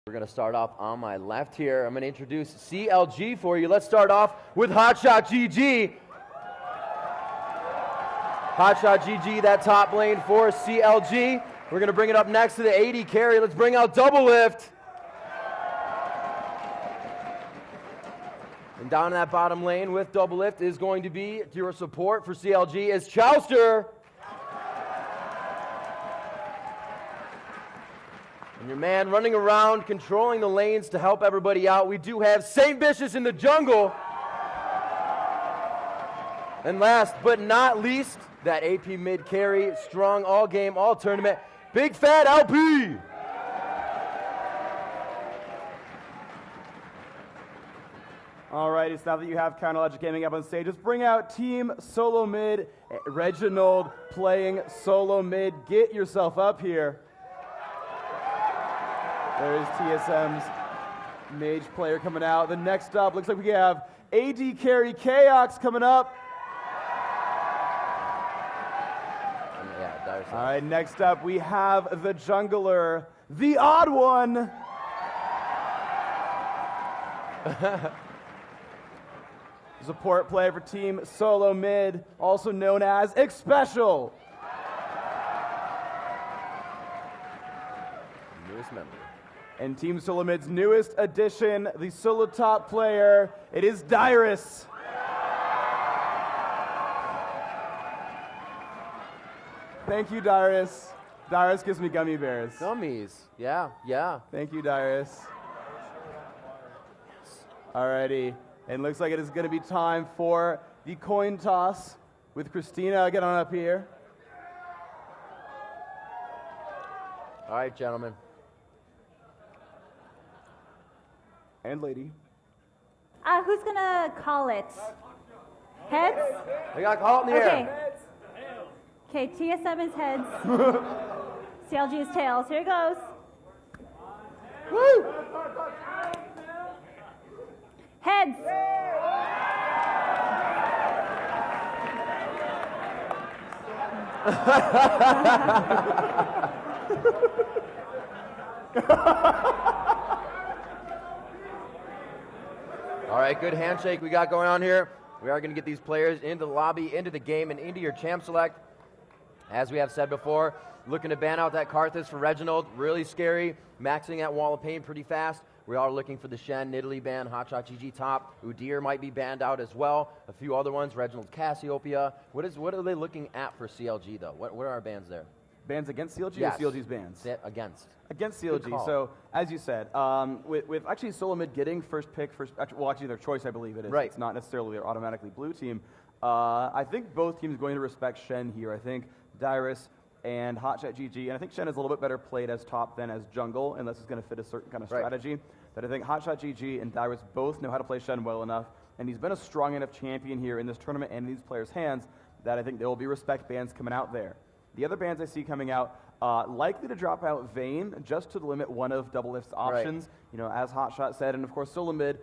We're going to start off on my left here. I'm going to introduce CLG for you. Let's start off with Hotshot GG. Hotshot GG, that top lane for CLG. We're going to bring it up next to the AD carry. Let's bring out Double Lift. And down in that bottom lane with Double Lift is going to be your support for CLG is Chowster. And your man running around, controlling the lanes to help everybody out. We do have St. Vicious in the jungle. And last but not least, that AP mid carry, strong all game, all tournament, Big Fat LP. All right, it's now that you have Counter Logic Gaming up on stage, let's bring out Team Solo Mid. Reginald playing Solo Mid. Get yourself up here. There is TSM's mage player coming out. The next up, looks like we have AD carry Chaos coming up. Yeah, all right, next up we have the jungler, the odd one. Support player for Team Solo Mid, also known as X-Special. Newest member. And Team Solo Mid's newest addition, the solo top player, it is Dyrus. Thank you, Dyrus. Dyrus gives me gummy bears. Gummies, yeah, yeah. Thank you, Dyrus. Alrighty, and looks like it is going to be time for the coin toss with Christina. Get on up here. All right, gentlemen. And lady. Who's gonna call it? Heads? We got call in the air. Okay, TSM is heads. CLG is tails. Here it goes. Woo! Heads. All right, good handshake we got going on here. We are going to get these players into the lobby, into the game, and into your champ select. As we have said before, looking to ban out that Karthus for Reginald, really scary. Maxing that Wall of Pain pretty fast. We are looking for the Shen, Nidalee ban, Hotshot GG top. Udyr might be banned out as well. A few other ones, Reginald Cassiopeia. What are they looking at for CLG though? What are our bans there? Bans against CLG Yes. or CLG's bans? Against. Against CLG. So, as you said, with actually Solo Mid getting first pick, actually their choice, I believe it is. Right. It's not necessarily their automatically blue team. I think both teams are going to respect Shen here. I think Dyrus and Hotshot GG, and I think Shen is a little bit better played as top than as jungle, unless it's going to fit a certain kind of strategy. But I think Hotshot GG and Dyrus both know how to play Shen well enough, and he's been a strong enough champion here in this tournament and in these players' hands that I think there will be respect bans coming out there. The other bans I see coming out, likely to drop out Vayne, just to limit one of Double Lift's options. Right. You know, as Hotshot said, and of course Solo Mid,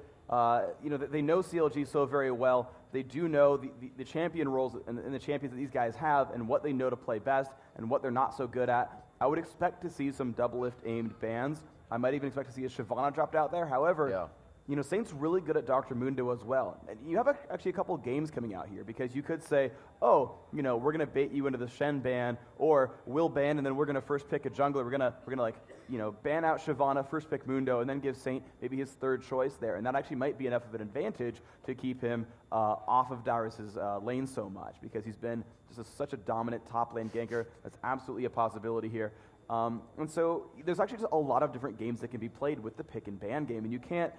you know, they know CLG so very well. They do know the champion roles and the champions that these guys have and what they know to play best and what they're not so good at. I would expect to see some Double Lift aimed bans. I might even expect to see a Shyvana dropped out there. However, you know, Saint's really good at Dr. Mundo as well. And you have actually a couple games coming out here because you could say, oh, you know, we're going to bait you into the Shen ban, or we'll ban and then we're going to first pick a jungler. We're gonna like, you know, ban out Shyvana, first pick Mundo, and then give Saint maybe his third choice there. And that actually might be enough of an advantage to keep him off of Dyrus's lane so much, because he's been just such a dominant top lane ganker. That's absolutely a possibility here. And so there's actually just a lot of different games that can be played with the pick and ban game, and you can't,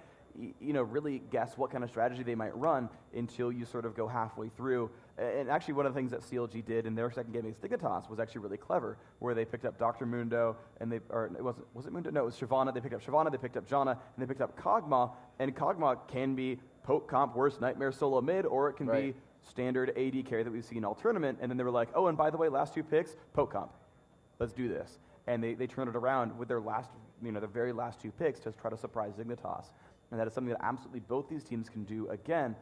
you know, really guess what kind of strategy they might run until you sort of go halfway through. And actually one of the things that CLG did in their second game against Dignitas was actually really clever, where they picked up Dr. Mundo, and was it Mundo? No, it was Shyvana. They picked up Shyvana, they picked up Janna, and they picked up Kog'Maw, and Kog'Maw can be poke comp, worst nightmare solo mid, or it can be standard AD carry that we've seen all tournament, and then they were like, oh, and by the way, last two picks, poke comp. Let's do this. And they turned it around with their last, you know, their very last two picks to try to surprise Dignitas. And that is something that absolutely both these teams can do again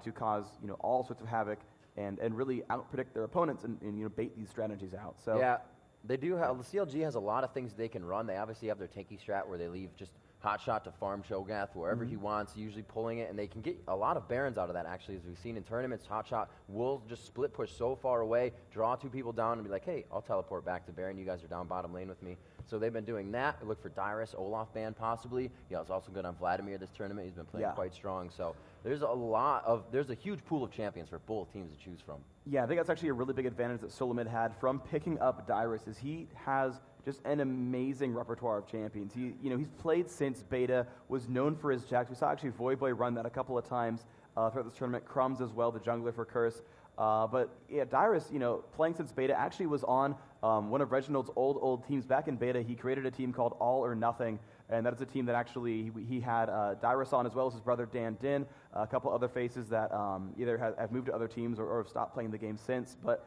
to cause, you know, all sorts of havoc and really out-predict their opponents and, you know, bait these strategies out. So yeah, they do have, the CLG has a lot of things they can run. They obviously have their tanky strat where they leave just Hot shot to farm Cho'Gath wherever he wants, usually pulling it, and they can get a lot of Barons out of that, actually, as we've seen in tournaments. Hot shot will just split push so far away, draw 2 people down, and be like, hey, I'll teleport back to Baron. You guys are down bottom lane with me. So they've been doing that. Look for Dyrus, Olaf ban possibly. Yeah, it's also good on Vladimir this tournament. He's been playing quite strong. So there's a huge pool of champions for both teams to choose from. Yeah, I think that's actually a really big advantage that Solomid had from picking up Dyrus, is he has just an amazing repertoire of champions. He's played since beta, was known for his jacks. We saw actually Voyboy run that a couple of times throughout this tournament. Crumbs as well, the jungler for Curse. But yeah, Dyrus, playing since beta, actually was on one of Reginald's old teams. Back in beta, he created a team called All or Nothing, and that is a team that actually he had Dyrus on, as well as his brother Dan Din, a couple other faces that either have moved to other teams or have stopped playing the game since. But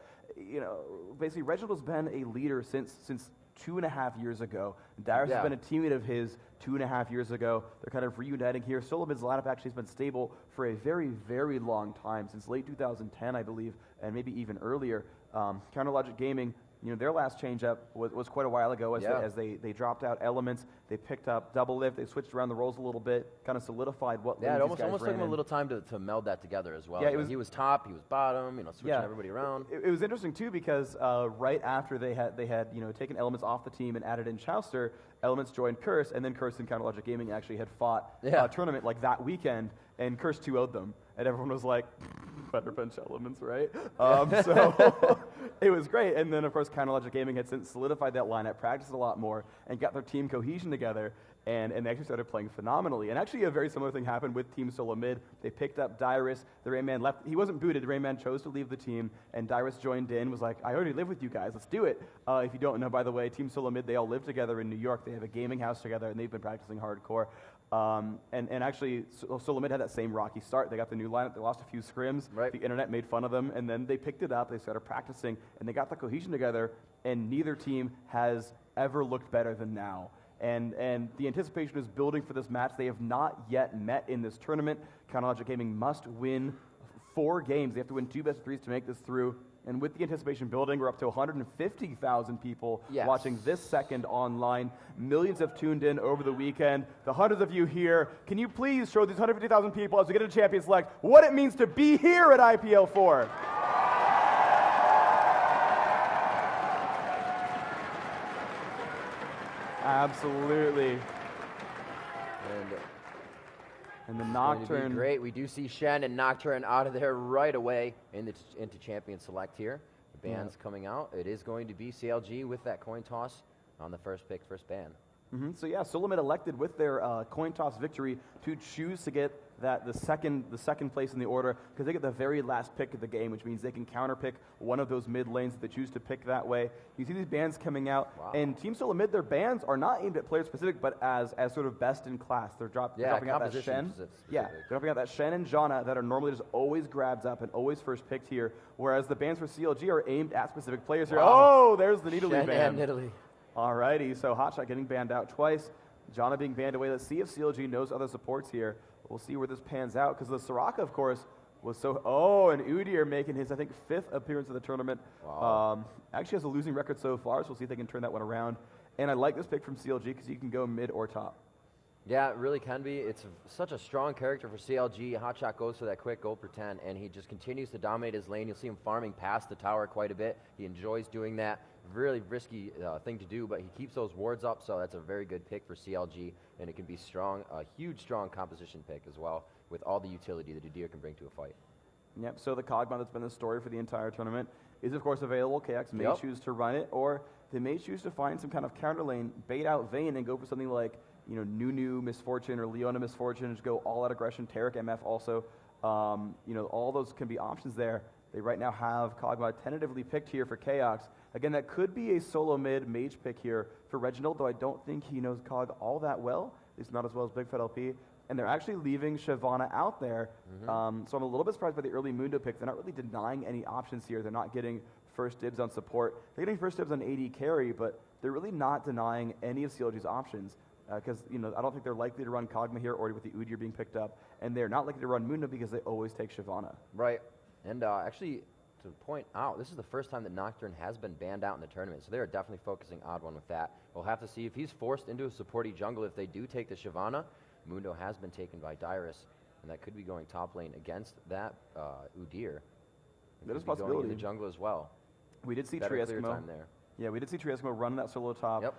basically Reginald has been a leader since 2.5 years ago. Dyrus has been a teammate of his 2.5 years ago. They're kind of reuniting here. Solomid's lineup actually has been stable for a very, very long time, since late 2010, I believe, and maybe even earlier. Counterlogic Gaming, their last change-up was quite a while ago as they dropped out Elements. They picked up Double Lift. They switched around the roles a little bit, kind of solidified what lanes it these guys almost ran took him in. a little time to meld that together as well. Yeah, he was top, he was bottom, switching everybody around. It was interesting, too, because right after they had taken Elements off the team and added in Chowster, Elements joined Curse, and then Curse and Counterlogic Gaming actually had fought a tournament like that weekend, and Curse 2-0'd them. And everyone was like, better bench Elements, right? So it was great. And then, of course, Counterlogic Gaming had since solidified that lineup, practiced a lot more, and got their team cohesion together. And they actually started playing phenomenally. And actually a very similar thing happened with Team Solo Mid. They picked up Dyrus. The Rain Man left. He wasn't booted. The Rain Man chose to leave the team. And Dyrus joined in, was like, I already live with you guys. Let's do it. If you don't know, by the way, Team Solo Mid, they all live together in New York. They have a gaming house together, and they've been practicing hardcore. And actually, Solo Mid had that same rocky start. They got the new lineup. They lost a few scrims. Right. The internet made fun of them. And then they picked it up. They started practicing. And they got the cohesion together. And neither team has ever looked better than now. And the anticipation is building for this match. They have not yet met in this tournament. Counterlogic Gaming must win 4 games. They have to win 2 best-of-3s to make this through. And with the anticipation building, we're up to 150,000 people watching this second online. Millions have tuned in over the weekend. The hundreds of you here, can you please show these 150,000 people as we get into Champion Select what it means to be here at IPL4? Absolutely. And the Nocturne. Great. We do see Shen and Nocturne out of there right away into Champion Select here. The ban's coming out. It is going to be CLG with that coin toss on the first pick, first ban. So yeah, Solomid elected with their coin toss victory to choose to get the second place in the order, because they get the very last pick of the game, which means they can counter pick one of those mid lanes that they choose to pick that way. You see these bans coming out, and Team Solomid, their bans are not aimed at player specific, but as sort of best in class. They're dropping out that Shen. They're dropping out that Shen and Janna that are normally just always grabs up and always first picked here, whereas the bans for CLG are aimed at specific players here. Oh, there's the Nidalee ban. Nidalee. Alrighty, so Hotshot getting banned out twice. Janna being banned away. Let's see if CLG knows other supports here. We'll see where this pans out, because the Soraka, of course, was so... Oh, and Udyr making his, I think, 5th appearance of the tournament. Wow. Actually has a losing record so far, so we'll see if they can turn that one around. And I like this pick from CLG, because you can go mid or top. Yeah, it really can be. It's such a strong character for CLG. Hotshot goes for that quick gold for 10, and he just continues to dominate his lane. You'll see him farming past the tower quite a bit. He enjoys doing that. Really risky thing to do, but he keeps those wards up, so that's a very good pick for CLG, and it can be strong, a huge, strong composition pick as well, with all the utility that Udyr can bring to a fight. Yep, so the Kog'Maw that's been the story for the entire tournament is, of course, available. KX may choose to run it, or they may choose to find some kind of counter lane, bait out Vayne, and go for something like, Nunu Misfortune or Leona Misfortune, just go all out aggression. Taric MF also. All those can be options there. They right now have Kog'Maw tentatively picked here for Chaos. Again, that could be a solo mid mage pick here for Reginald, though I don't think he knows Cog all that well, at least not as well as Big Fat LP. And they're actually leaving Shyvana out there. So I'm a little bit surprised by the early Mundo pick. They're not really denying any options here. They're not getting first dibs on support. They're getting first dibs on AD carry, but they're really not denying any of CLG's options. Because I don't think they're likely to run Kog'Maw here, already with the Udyr being picked up. And they're not likely to run Mundo because they always take Shyvana. Right. And actually, to point out, this is the first time that Nocturne has been banned out in the tournament, so they are definitely focusing Odd One with that. We'll have to see if he's forced into a supporty jungle. If they do take the Shyvana, Mundo has been taken by Dyrus, and that could be going top lane against that Udyr. That is a going possibility. in the jungle as well. We did see Better clear Triesimo. time there. Yeah, we did see Triesimo run that solo top. Yep.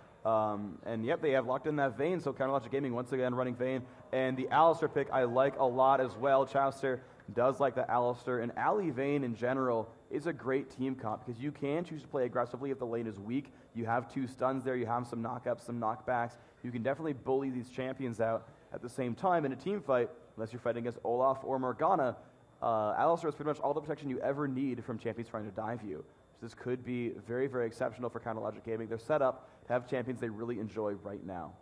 And yep, they have locked in that Vayne, so Counterlogic Gaming once again running Vayne. And the Alistar pick I like a lot as well. Chowster does like the Alistar. And Ali Vayne in general is a great team comp because you can choose to play aggressively if the lane is weak. You have 2 stuns there, you have some knockups, some knockbacks. You can definitely bully these champions out at the same time in a team fight, unless you're fighting against Olaf or Morgana. Alistar is pretty much all the protection you ever need from champions trying to dive you. So this could be very, very exceptional for Counterlogic Gaming. They're set up to have champions they really enjoy right now.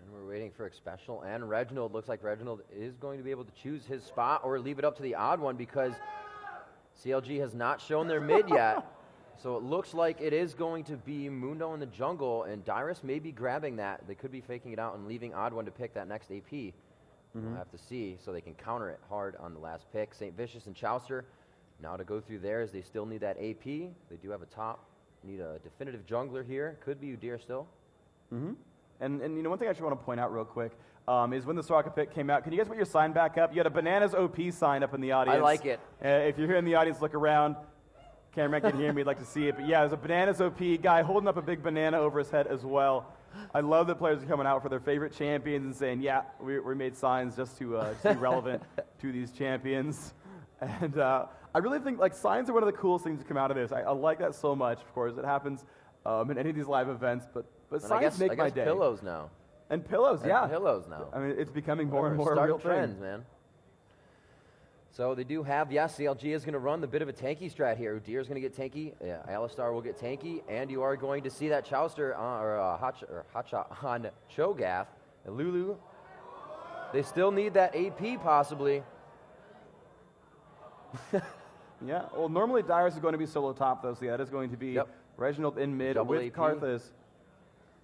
And we're waiting for Xpecial and Reginald. Looks like Reginald is going to be able to choose his spot or leave it up to the Odd One because CLG has not shown their mid yet. So it looks like it is going to be Mundo in the jungle, and Dyrus may be grabbing that. They could be faking it out and leaving Odd One to pick that next AP. We'll have to see, so they can counter it hard on the last pick. St. Vicious and Chowster now to go through theirs. They still need that AP. They do have a top. Need a definitive jungler here. Could be Udyr still. And you know, one thing I actually want to point out real quick is when the Soraka pick came out, can you guys put your sign back up? You had a Bananas OP sign up in the audience. I like it. If you're here in the audience, look around. Cameraman can hear me. We'd like to see it. But yeah, there's a Bananas OP guy holding up a big banana over his head as well. I love that players are coming out for their favorite champions and saying, yeah, we made signs just to be relevant to these champions. And I really think like signs are one of the coolest things to come out of this. I like that so much. Of course, it happens in any of these live events, but signs make my day. Pillows now. And pillows, yeah. Pillows now. I mean, it's becoming more and more a real trends, thing. man. So they do have, yes, CLG is going to run the bit of a tanky strat here. Udyr is going to get tanky. Yeah, Alistar will get tanky, and you are going to see that Chowster Hotshot on Cho'Gath. And Lulu, they still need that AP possibly. Yeah, well, normally Dyrus is going to be solo top, though, so yeah, that is going to be Reginald in mid Double with AP. Karthus.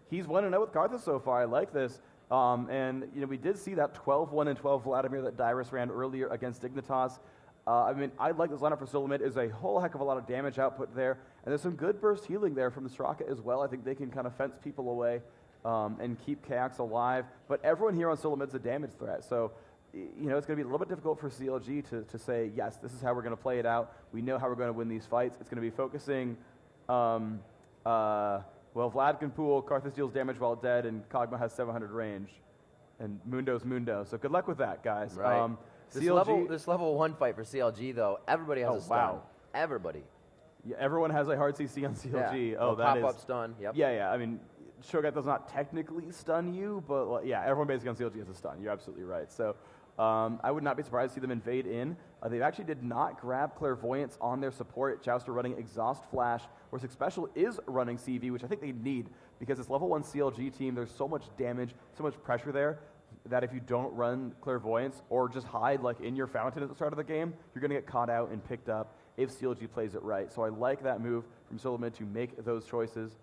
He's 1-0 with Karthus so far. I like this. And, you know, we did see that 12-1 and 12 Vladimir that Dyrus ran earlier against Dignitas. I mean, I like this lineup for solo mid. There's a whole heck of a lot of damage output there. And there's some good burst healing there from the Soraka as well. I think they can kind of fence people away and keep KX alive. But everyone here on solo mid's a damage threat. So, you know, it's going to be a little bit difficult for CLG to say, yes, this is how we're going to play it out. We know how we're going to win these fights. It's going to be focusing, well, Vlad can pool, Karthus deals damage while dead, and Kog'Maw has 700 range. And Mundo's Mundo. So good luck with that, guys. Right. This level 1 fight for CLG, though, everybody has a stun. Wow. Everybody. Yeah, everyone has a hard CC on CLG. Yeah. Oh, that is... Pop-up stun, yep. Yeah. I mean, Shogat does not technically stun you, but well, yeah, everyone basically on CLG has a stun. You're absolutely right. So I would not be surprised to see them invade in. They actually did not grab Clairvoyance on their support. Chowster running Exhaust Flash, whereas Xpecial is running CV, which I think they need because this level 1 CLG team, there's so much damage, so much pressure there, that if you don't run Clairvoyance or just hide like in your fountain at the start of the game, you're going to get caught out and picked up if CLG plays it right. So I like that move from solo mid to make those choices.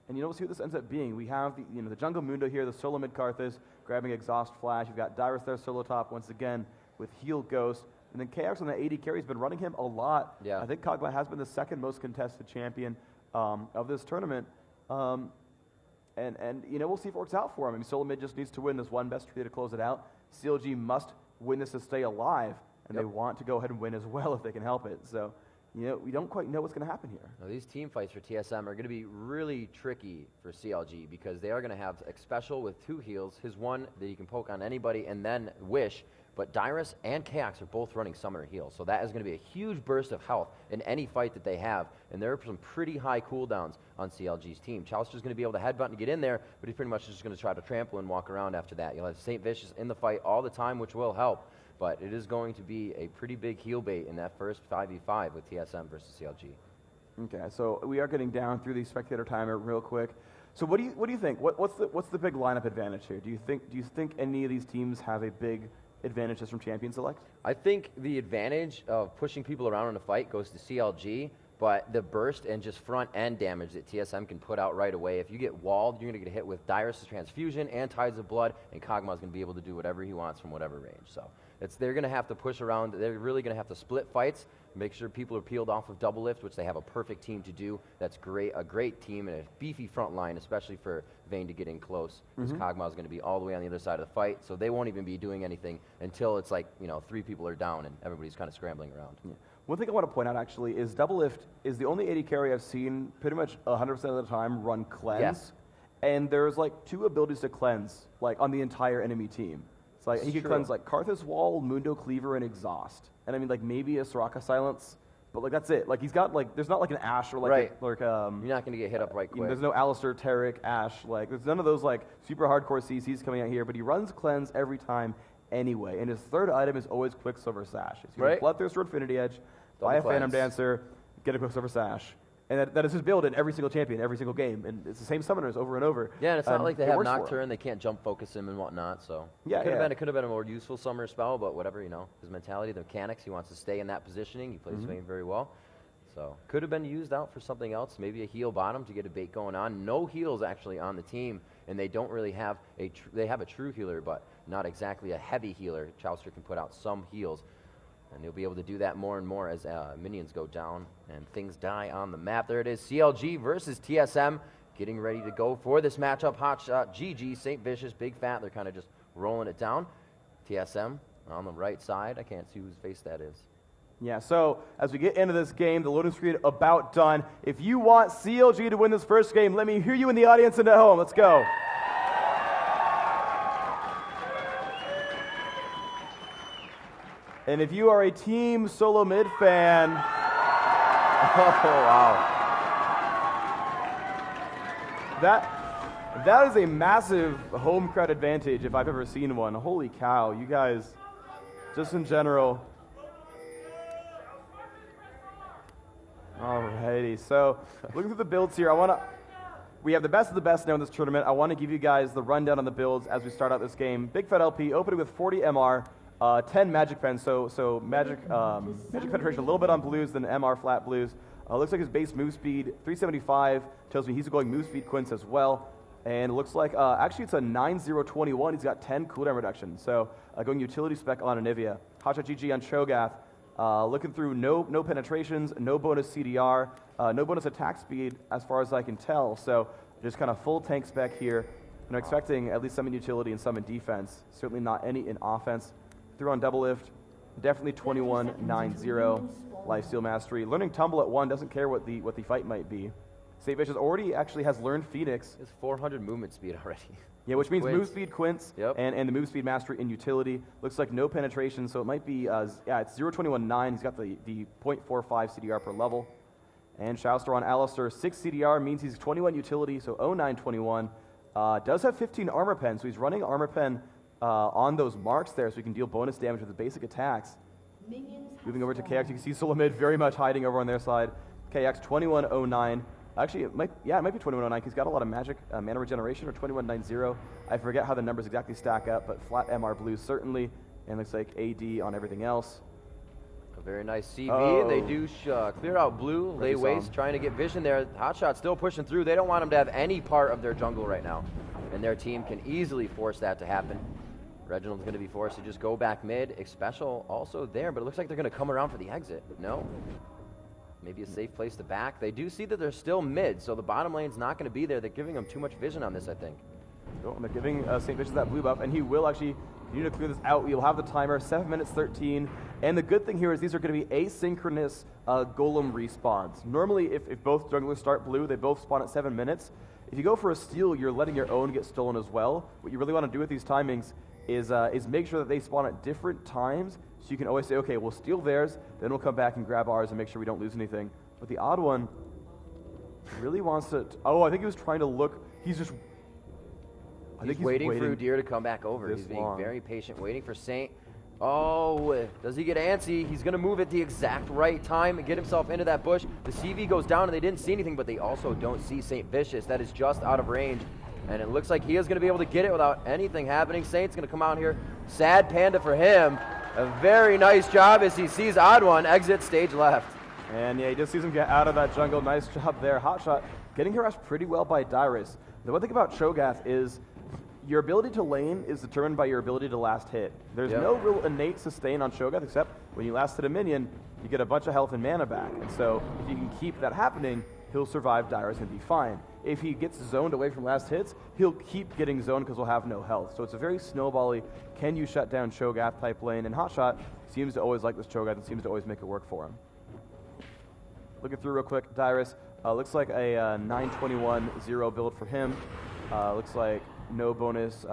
And you know, we'll see what this ends up being. We have the jungle Mundo here, the solo mid Karthus, grabbing Exhaust Flash. You've got Dyrus there solo top once again with Heal Ghost. And then KX on the AD carry has been running him a lot. Yeah. I think Kog'Maw has been the second most contested champion of this tournament. And you know, we'll see if it works out for him. I mean, solo mid just needs to win this one best 3 to close it out. CLG must win this to stay alive, and they want to go ahead and win as well if they can help it. So, you know, we don't quite know what's going to happen here. Now, these team fights for TSM are going to be really tricky for CLG because they are going to have Xpecial with 2 heals, his one that he can poke on anybody, and then Wish. But Dyrus and KX are both running Summoner heals, so that is going to be a huge burst of health in any fight that they have, and there are some pretty high cooldowns on CLG's team. Chowster's going to be able to headbutt and get in there, but he's pretty much just going to try to trample and walk around after that. You'll have St. Vicious in the fight all the time, which will help, but it is going to be a pretty big heal bait in that first 5v5 with TSM versus CLG. Okay, so we are getting down through the spectator timer real quick. So what do you think? What's the big lineup advantage here? Do you think any of these teams have a big advantage just from champion select? I think the advantage of pushing people around in a fight goes to CLG, but the burst and just front end damage that TSM can put out right away, if you get walled, you're going to get hit with Dyrus' Transfusion and Tides of Blood, and Kog'Maw's going to be able to do whatever he wants from whatever range. So they're going to have to push around. They're really going to have to split fights, make sure people are peeled off of double lift, which they have a perfect team to do. That's great, a great team and a beefy front line, especially for Vayne to get in close, because Kog'Maw's going to be all the way on the other side of the fight, so they won't even be doing anything until it's like, 3 people are down and everybody's kind of scrambling around. Yeah. One thing I want to point out, actually, is double lift is the only AD carry I've seen pretty much 100% of the time run cleanse. Yes. And there's like 2 abilities to cleanse, like on the entire enemy team. It's like he can cleanse like Karthus Wall, Mundo Cleaver, and Exhaust. And I mean, like maybe a Soraka Silence, but like that's it. Like he's got like, there's not like an Ashe or like you're not going to get hit up right quick. There's no Alistair, Taric, Ashe. Like there's none of those like super hardcore CCs coming out here. But he runs cleanse every time anyway. And his third item is always Quicksilver Sash. It's Bloodthirster, Infinity Edge, buy a Phantom Dancer, get a Quicksilver Sash. And that is his build in every single champion, every single game. And it's the same summoners over and over. Yeah, and it's not like they have Nocturne, they can't jump focus him and whatnot. So it could have been a more useful summoner spell, but whatever, his mentality, the mechanics, he wants to stay in that positioning. He plays Vayne very well. So could have been used out for something else, maybe a heal bottom to get a bait going on. No heals actually on the team, and they don't really have they have a true healer, but not exactly a heavy healer. Chowster can put out some heals, and they'll be able to do that more and more as minions go down and things die on the map. There it is, CLG versus TSM, getting ready to go for this matchup. Hotshot, GG, St. Vicious, Big Fat, they're kind of just rolling it down. TSM on the right side, I can't see whose face that is. Yeah, so as we get into this game, the loading screen about done. If you want CLG to win this first game, let me hear you in the audience and at home. Let's go. And if you are a Team Solo Mid fan, oh wow, that is a massive home crowd advantage if I've ever seen one. Holy cow, you guys, just in general. Alrighty, so looking through the builds here, we have the best of the best now in this tournament. I want to give you guys the rundown on the builds as we start out this game. Big Fat LP opening with 40 MR, 10 Magic Pen, so Magic penetration a little bit on blues, then MR flat blues. Looks like his base move speed 375 tells me he's going move speed Quince as well, and it looks like actually it's a 9-0-21. He's got 10 cooldown reduction, so going utility spec on Anivia. Hotshot GG on Cho'Gath. Looking through no penetrations, no bonus CDR, no bonus attack speed as far as I can tell. So just kind of full tank spec here. And I'm expecting at least some in utility and some in defense. Certainly not any in offense. Through on double lift, definitely 21-9-0 lifesteal mastery. Learning tumble at 1, doesn't care what the fight might be. St. Vicious already actually has learned Phoenix. It's 400 movement speed already. Yeah, which means move speed Quince and the move speed mastery in utility. Looks like no penetration, so it might be, it's 0.21.9. He's got the 0.45 CDR per level. And Chowster on Alistair, 6 CDR means he's 21 utility, so 0921. Does have 15 armor pen, so he's running armor pen on those marks there, so he can deal bonus damage with the basic attacks. Moving over to KX, you can see Solamid very much hiding over on their side. KX 2109. Actually, it might be 2109 because he's got a lot of magic mana regeneration, or 2190. I forget how the numbers exactly stack up, but flat MR blues certainly, and looks like AD on everything else. A very nice CV. They do clear out blue, lay waste, trying to get vision there. Hotshot still pushing through. They don't want him to have any part of their jungle right now, and their team can easily force that to happen. Reginald's going to be forced to just go back mid. Xpecial also there, but it looks like they're going to come around for the exit. No. Maybe a safe place to back. They do see that they're still mid, so the bottom lane's not going to be there. They're giving him too much vision on this, I think. Oh, and they're giving St. Vicious that blue buff, and he will actually continue to clear this out. You'll have the timer, 7 minutes 13. And the good thing here is these are going to be asynchronous golem respawns. Normally, if both junglers start blue, they both spawn at 7 minutes. If you go for a steal, you're letting your own get stolen as well. What you really want to do with these timings is make sure that they spawn at different times, so you can always say, okay, we'll steal theirs, then we'll come back and grab ours and make sure we don't lose anything. But the odd one really wants to... Oh, I think he was trying to look... He's waiting for Udyr to come back over. He's being very patient, waiting for Saint. Oh, does he get antsy? He's going to move at the exact right time and get himself into that bush. The CV goes down, and they didn't see anything, but they also don't see St. Vicious. That is just out of range. And it looks like he is going to be able to get it without anything happening. Saint's going to come out here. Sad panda for him. A very nice job as he sees Odd One exit stage left. And yeah, he just sees him get out of that jungle. Nice job there. Hotshot getting harassed pretty well by Dyrus. The one thing about Cho'Gath is your ability to lane is determined by your ability to last hit. There's no real innate sustain on Cho'Gath, except when you last hit a minion, you get a bunch of health and mana back. And so if you can keep that happening, he'll survive Dyrus and be fine. If he gets zoned away from last hits, he'll keep getting zoned because he'll have no health. So it's a very snowbally, can you shut down Cho'Gath type lane? And Hotshot seems to always like this Cho'Gath and seems to always make it work for him. Looking through real quick, Dyrus, looks like a 921-0 build for him. Looks like no bonus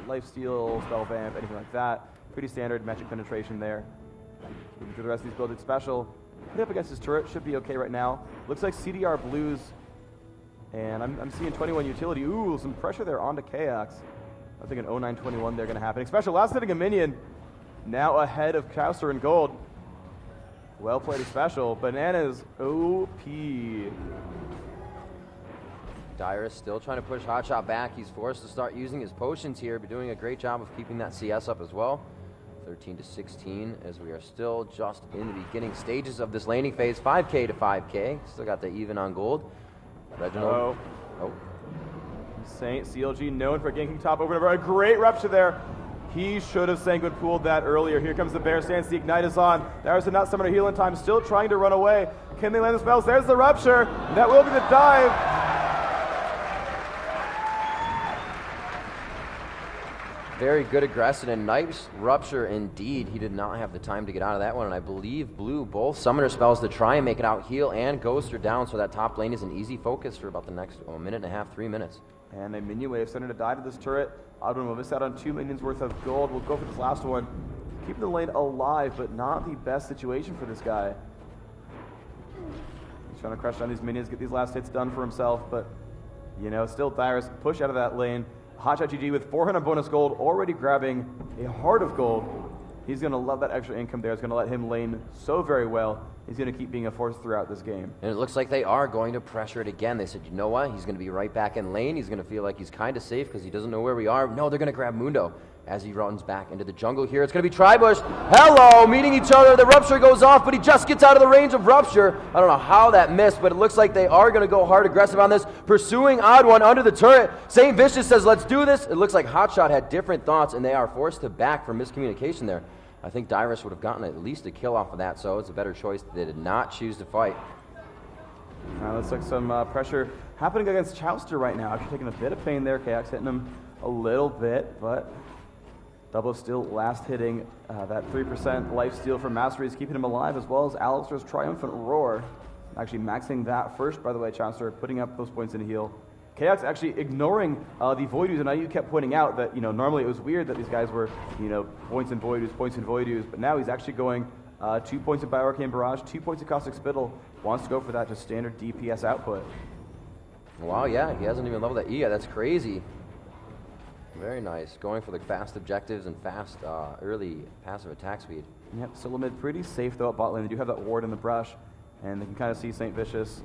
lifesteal, spell vamp, anything like that. Pretty standard magic penetration there. Looking through the rest of these builds, it's special. Put up against his turret, should be okay right now. Looks like CDR blues, and I'm seeing 21 utility. Ooh, some pressure there onto Kaox. I think an 0921 there going to happen. Special, last hitting a minion, now ahead of Chaucer in gold. Well played, Special. Bananas, OP. Dyrus still trying to push Hotshot back. He's forced to start using his potions here, but doing a great job of keeping that CS up as well. 13 to 16 as we are still just in the beginning stages of this laning phase. 5K to 5K. Still got the even on gold. Reginald. Oh. Saint, CLG known for ganking top over and over. A great rupture there. He should have Sanguine Pooled that earlier. Here comes the Bear Stance. The Ignite is on. Dyrus did not summon a heal in time. Still trying to run away. Can they land the spells? There's the rupture. That will be the dive. Very good aggression and nice rupture indeed. He did not have the time to get out of that one, and I believe blue both summoner spells to try and make it out. Heal and Ghost are down, so that top lane is an easy focus for about the next minute and a half, 3 minutes. And a minion wave starting to die to this turret. Oddman will miss out on 2 minions worth of gold. We'll go for this last one. Keeping the lane alive, but not the best situation for this guy. He's trying to crush down these minions, get these last hits done for himself, but you know, still Dyrus push out of that lane. Hotshot GG with 400 bonus gold, already grabbing a heart of gold. He's going to love that extra income there. It's going to let him lane so very well. He's going to keep being a force throughout this game. And it looks like they are going to pressure it again. They said, you know what? He's going to be right back in lane. He's going to feel like he's kind of safe because he doesn't know where we are. No, they're going to grab Mundo as he runs back into the jungle here. It's going to be Tribush. Hello, meeting each other. The rupture goes off, but he just gets out of the range of rupture. I don't know how that missed, but it looks like they are going to go hard aggressive on this. Pursuing Odd One under the turret. St. Vicious says, let's do this. It looks like Hotshot had different thoughts, and they are forced to back for miscommunication there. I think Dyrus would have gotten at least a kill off of that, so it's a better choice. They did not choose to fight. Now looks like some pressure happening against Chauster right now. Actually taking a bit of pain there. Kaox hitting him a little bit, but Double still last hitting that 3% lifesteal from Mastery is keeping him alive, as well as Alistair's Triumphant Roar. Actually maxing that first, by the way, Chaucer putting up those points in a heal. Kaox actually ignoring the Voidoos, and you kept pointing out that, you know, normally it was weird that these guys were, you know, points and Voidoos, but now he's actually going 2 points in Bioarcane Barrage, 2 points in Caustic Spittle, wants to go for that just standard DPS output. Wow, yeah, he hasn't even leveled that E yet. That's crazy. Very nice. Going for the fast objectives and fast early passive attack speed. Yep, Silamid pretty safe though at bot lane. They do have that ward in the brush, and they can kind of see St. Vicious.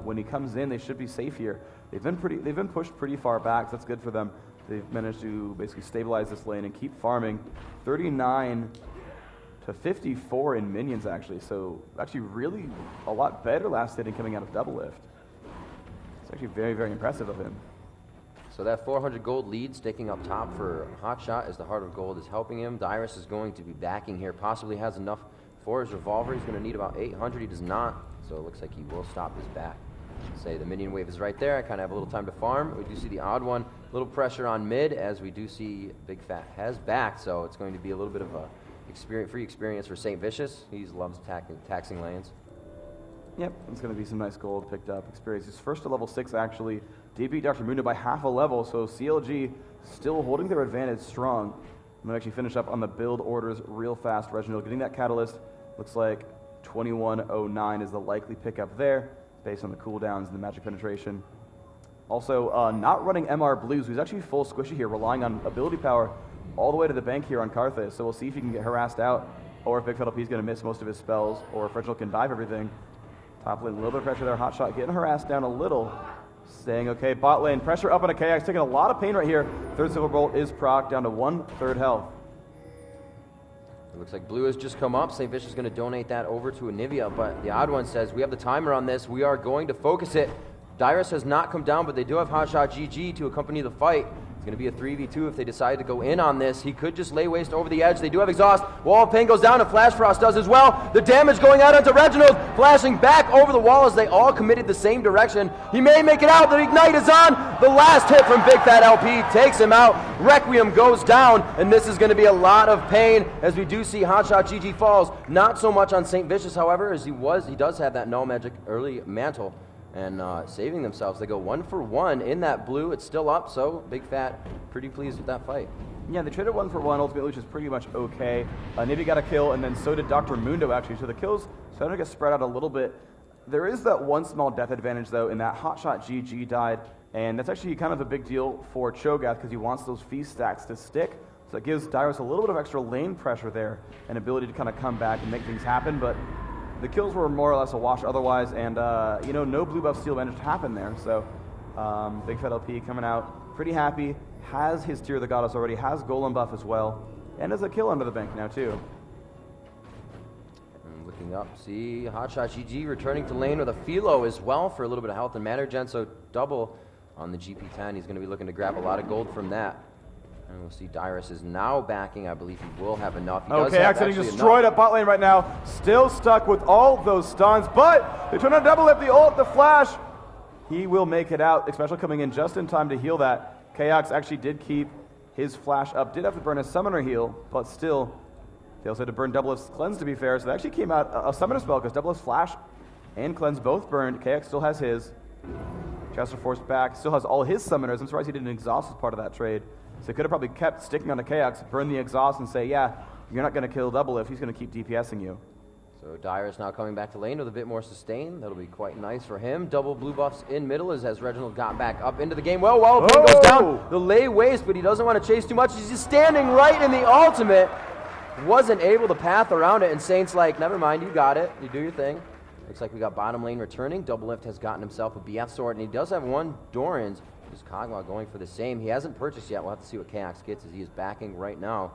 When he comes in, they should be safe here. They've been pushed pretty far back, so that's good for them. They've managed to basically stabilize this lane and keep farming. 39 to 54 in minions, actually. So actually really a lot better last hitting coming out of Double Lift. It's actually very, very impressive of him. So that 400 gold lead sticking up top for Hotshot as the Heart of Gold is helping him. Dyrus is going to be backing here. Possibly has enough for his revolver. He's going to need about 800. He does not. So it looks like he will stop his back. Say the minion wave is right there. I kind of have a little time to farm. We do see the Odd One. A little pressure on mid as we do see Big Fat has backed. So it's going to be a little bit of a free experience for St. Vicious. He loves taxing lanes. Yep, it's going to be some nice gold picked up. Experience. His first to level 6 actually. Did beat Dr. Mundo by half a level, so CLG still holding their advantage strong. I'm going to actually finish up on the build orders real fast. Reginald getting that catalyst. Looks like 2109 is the likely pickup there, based on the cooldowns and the magic penetration. Also, not running MR Blues, who's actually full squishy here, relying on ability power all the way to the bank here on Karthus. So we'll see if he can get harassed out, or if Big Fat LP is going to miss most of his spells, or if Reginald can dive everything. Top lane, a little bit of pressure there. Hotshot getting harassed down a little. Staying okay. Bot lane, pressure up on a KX, taking a lot of pain right here. Third Silver Bolt is proc down to 1/3 health. It looks like blue has just come up. St. Vicious is going to donate that over to Anivia, but the odd one says, we have the timer on this. We are going to focus it. Dyrus has not come down, but they do have Hotshot GG to accompany the fight. It's going to be a 3v2 if they decide to go in on this. He could just lay waste over the edge. They do have exhaust. Wall of pain goes down, and Flash Frost does as well. The damage going out onto Reginald, flashing back over the wall as they all committed the same direction. He may make it out. The ignite is on. The last hit from Big Fat LP takes him out. Requiem goes down, and this is going to be a lot of pain as we do see Hotshot GG falls. Not so much on St. Vicious, however, as he does have that null magic early mantle. And saving themselves. They go 1 for 1 in that blue. It's still up, so Big Fat pretty pleased with that fight. Yeah, they traded 1 for 1 ultimately, which is pretty much okay. Navy got a kill, and then so did Dr. Mundo, actually. So the kills started to get spread out a little bit. There is that one small death advantage, though, in that Hotshot GG died, and that's actually kind of a big deal for Cho'Gath because he wants those feast stacks to stick. So it gives Dyrus a little bit of extra lane pressure there and ability to kind of come back and make things happen, but the kills were more or less a wash otherwise, and no blue buff steal managed to happen there. So Big Fat LP coming out pretty happy, has his Tear of the Goddess already, has Golem buff as well, and has a kill under the bank now too. And looking up, see Hotshot GG returning to lane with a Philo as well for a little bit of health and mana gen, so double on the GP10. He's going to be looking to grab a lot of gold from that. And we'll see Dyrus is now backing. I believe he will have enough. He okay, accidentally destroyed at bot lane right now. Still stuck with all those stuns, but they turn on double lift, the ult, the flash. He will make it out, especially coming in just in time to heal that. Kaox actually did keep his flash up. Did have to burn a summoner heal, but still, they also had to burn double lift's cleanse to be fair. So they actually came out a summoner spell because double lift's flash and cleanse both burned. Kaox still has his. Chester forced back, still has all his summoners. I'm surprised he didn't exhaust as part of that trade. So they could have probably kept sticking on the Kaox, burn the exhaust, and say, yeah, you're not going to kill double if he's going to keep DPSing you. So Dyrus now coming back to lane with a bit more sustain. That'll be quite nice for him. Double blue buffs in middle as Reginald got back up into the game. Well, Walloping goes down. The lay waste, but he doesn't want to chase too much. He's just standing right in the ultimate. Wasn't able to path around it, and Saint's like, never mind, you got it. You do your thing. Looks like we got bottom lane returning. Double Lift has gotten himself a BF sword, and he does have one Doran's. Just Kog'Maw going for the same. He hasn't purchased yet. We'll have to see what Kaox gets as he is backing right now.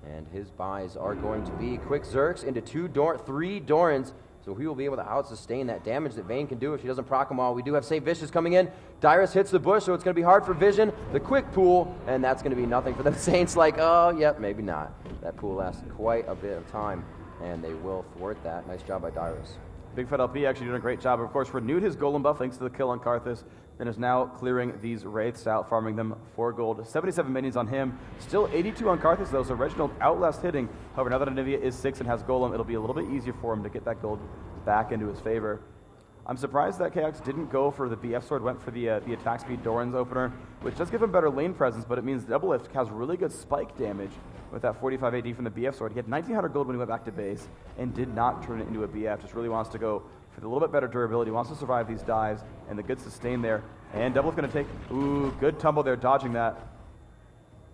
And his buys are going to be quick Zerks into 3 Dorans. So he will be able to out-sustain that damage that Vayne can do if she doesn't proc them all. We do have St. Vicious coming in. Dyrus hits the bush, so it's going to be hard for Vision. The quick pool, and that's going to be nothing for them. Saints like, oh, yep, maybe not. That pool lasts quite a bit of time, and they will thwart that. Nice job by Dyrus. Big Fat LP actually doing a great job. Of course, renewed his Golem buff thanks to the kill on Karthus, and is now clearing these Wraiths out, farming them for gold. 77 minions on him. Still 82 on Karthus, though, so Reginald outlast hitting. However, now that Anivia is 6 and has Golem, it'll be a little bit easier for him to get that gold back into his favor. I'm surprised that Kaox didn't go for the BF sword, went for the attack speed Doran's opener, which does give him better lane presence, but it means Double Lift has really good spike damage with that 45 AD from the BF sword. He had 1900 gold when he went back to base and did not turn it into a BF, just really wants to go for the little bit better durability, wants to survive these dives, and the good sustain there. And Double Lift going to take, ooh, good tumble there, dodging that.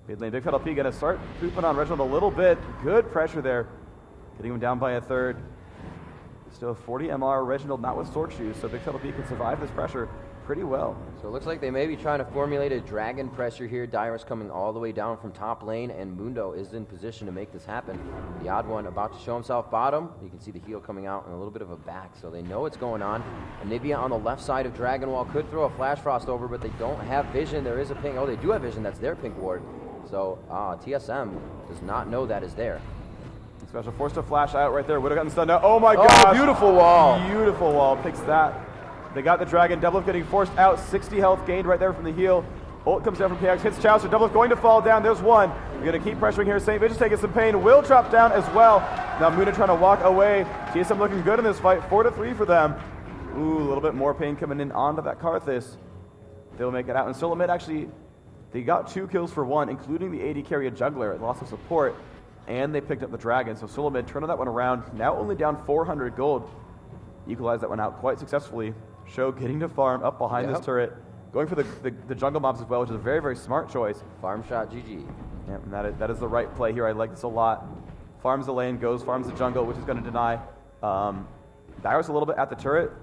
Mid lane, Big Fat LP going to start pooping on Reginald a little bit. Good pressure there, getting him down by a third. Still 40 MR, Reginald not with sword shoes, so Big Fat LP can survive this pressure pretty well. So it looks like they may be trying to formulate a dragon pressure here. Dyrus coming all the way down from top lane, and Mundo is in position to make this happen. The odd one about to show himself bottom. You can see the heal coming out and a little bit of a back, so they know what's going on. Anivia on the left side of Dragon Wall could throw a Flash Frost over, but they don't have vision. There is a pink. Oh, they do have vision. That's their pink ward. So TSM does not know that is there. Special forced to flash out right there. Would have gotten stunned out. Oh my god! Beautiful wall. Beautiful wall. Picks that. They got the dragon. Double Lift getting forced out. 60 health gained right there from the heal. Ult comes down from Kaox. Hits Chowster. Double Lift going to fall down. There's one. We're going to keep pressuring here. St. Vicious taking some pain. Will drop down as well. Now Muna trying to walk away. TSM looking good in this fight. 4-3 for them. Ooh, a little bit more pain coming in onto that Karthus. They'll make it out. And Solo Mid actually, they got 2 kills for 1, including the AD carry a jungler at loss of support. And they picked up the dragon. So Sulamid turning that one around. Now only down 400 gold. Equalized that one out quite successfully. Show getting to farm up behind this turret. Going for the jungle mobs as well, which is a very, very smart choice. Farm shot GG. Yeah, and that is the right play here. I like this a lot. Farms the lane, farms the jungle, which is going to deny Dyrus a little bit at the turret.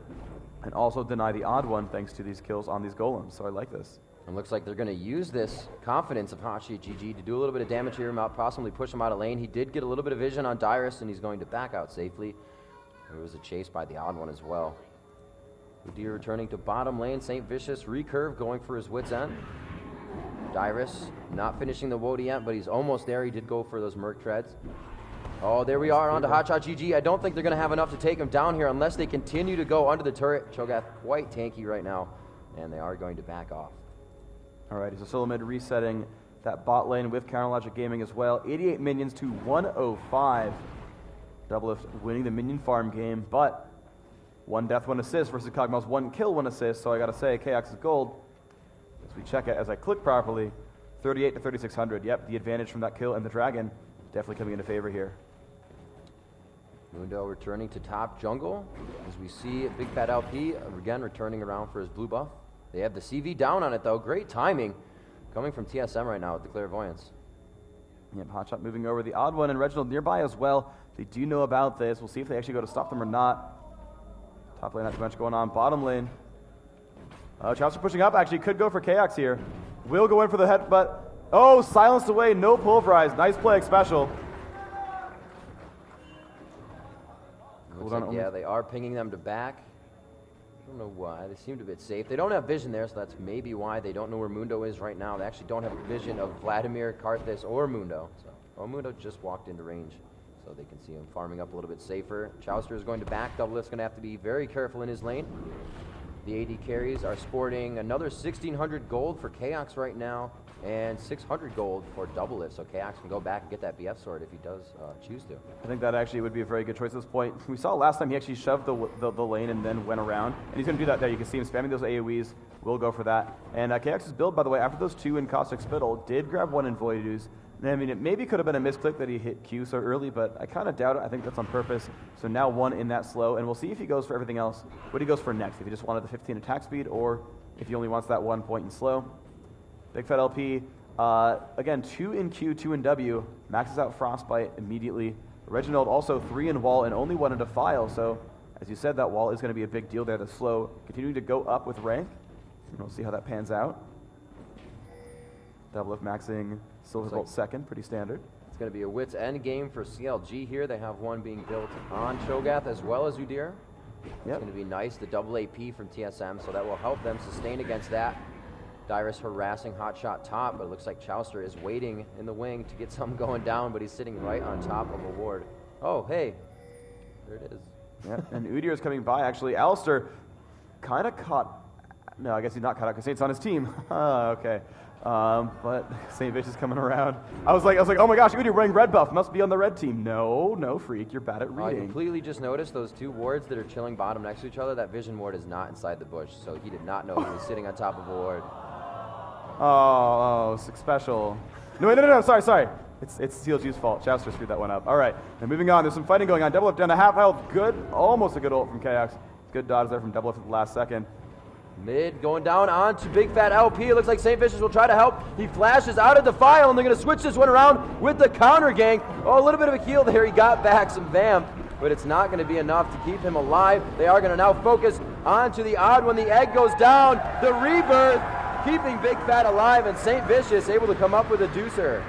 And also deny the odd one thanks to these kills on these golems. So I like this. And looks like they're going to use this confidence of Hachi GG to do a little bit of damage here, possibly push him out of lane. He did get a little bit of vision on Dyrus, and he's going to back out safely. There was a chase by the odd one as well. Udyr returning to bottom lane. St. Vicious recurve going for his wit's end. Dyrus not finishing the Wody yet, but he's almost there. He did go for those Merc treads. Oh, there we are on to Hotshot GG. I don't think they're going to have enough to take him down here unless they continue to go under the turret. Cho'Gath quite tanky right now, and they are going to back off. Alrighty, so Solomid resetting that bot lane with Counterlogic Gaming as well. 88 minions to 105. Doublelift winning the minion farm game, but 1 death, 1 assist versus Cogmos 1 kill, 1 assist. So I gotta say, KX's gold, as we check it, as I click properly, 38 to 3600. Yep, the advantage from that kill and the dragon definitely coming into favor here. Mundo returning to top jungle as we see Big Fat LP again returning around for his blue buff. They have the CV down on it though. Great timing coming from TSM right now with the Clairvoyance. Yep, Hotshot moving over. The odd one and Reginald nearby as well. They do know about this. We'll see if they actually go to stop them or not. Top lane, not too much going on. Bottom lane. Chaucer pushing up. Actually, could go for KX here. Will go in for the head, but oh, silenced away. No pulverize. Nice play, special. Yeah, they are pinging them to back. I don't know why. They seemed a bit safe. They don't have vision there, so that's maybe why they don't know where Mundo is right now. They actually don't have vision of Vladimir, Karthus, or Mundo. So, Mundo just walked into range, so they can see him farming up a little bit safer. Chauster is going to back. Doublelift's going to have to be very careful in his lane. The AD carries are sporting another 1,600 gold for Chaos right now, and 600 gold for Doublelift, so Chaos can go back and get that BF sword if he does choose to. I think that actually would be a very good choice at this point. We saw last time he actually shoved the lane and then went around, and he's going to do that there. You can see him spamming those AoEs. We'll go for that. And KX's build, by the way, after those 2 in Caustic Spittle, did grab 1 in Void Ooze. I mean, it maybe could have been a misclick that he hit Q so early, but I kind of doubt it. I think that's on purpose. So now 1 in that slow, and we'll see if he goes for everything else. What he goes for next, if he just wanted the 15 attack speed, or if he only wants that 1 point in slow. Big Fat LP, again, 2 in Q, 2 in W, maxes out Frostbite immediately. Reginald also 3 in Wall and only 1 in Defile, so as you said, that Wall is going to be a big deal there. The slow continuing to go up with rank, and we'll see how that pans out. Doublelift maxing Silverbolt second, pretty standard. It's going to be a wit's end game for CLG here. They have 1 being built on Cho'Gath as well as Udyr. It's going to be nice, the double AP from TSM, so that will help them sustain against that. Dyrus harassing Hotshot top, but it looks like Chauster is waiting in the wing to get something going down, but he's sitting right on top of a ward. Oh, hey, there it is. Yeah, and Udyr is coming by, actually. Alistair kind of caught, no, I guess he's not caught up because Saint's on his team. Okay. But St. Vicious is coming around. I was like, oh my gosh, Udyr wearing red buff, must be on the red team. No, freak, you're bad at reading. I completely just noticed those 2 wards that are chilling bottom next to each other. That vision ward is not inside the bush, so he did not know he was sitting on top of a ward. Oh, special. No, sorry. It's CLG's fault. Chauster screwed that one up. All right, now moving on. There's some fighting going on. Doublelift down to half health. Good, almost a good ult from KX. Good dodge there from Doublelift at the last second. Mid going down onto Big Fat LP. It looks like St. Vicious will try to help. He flashes out of Defile, and they're going to switch this one around with the counter gang. Oh, a little bit of a heal there. He got back some vamp, but it's not going to be enough to keep him alive. They are going to now focus onto the odd when the egg goes down. The rebirth, keeping Big Fat alive, and St. Vicious able to come up with a deucer.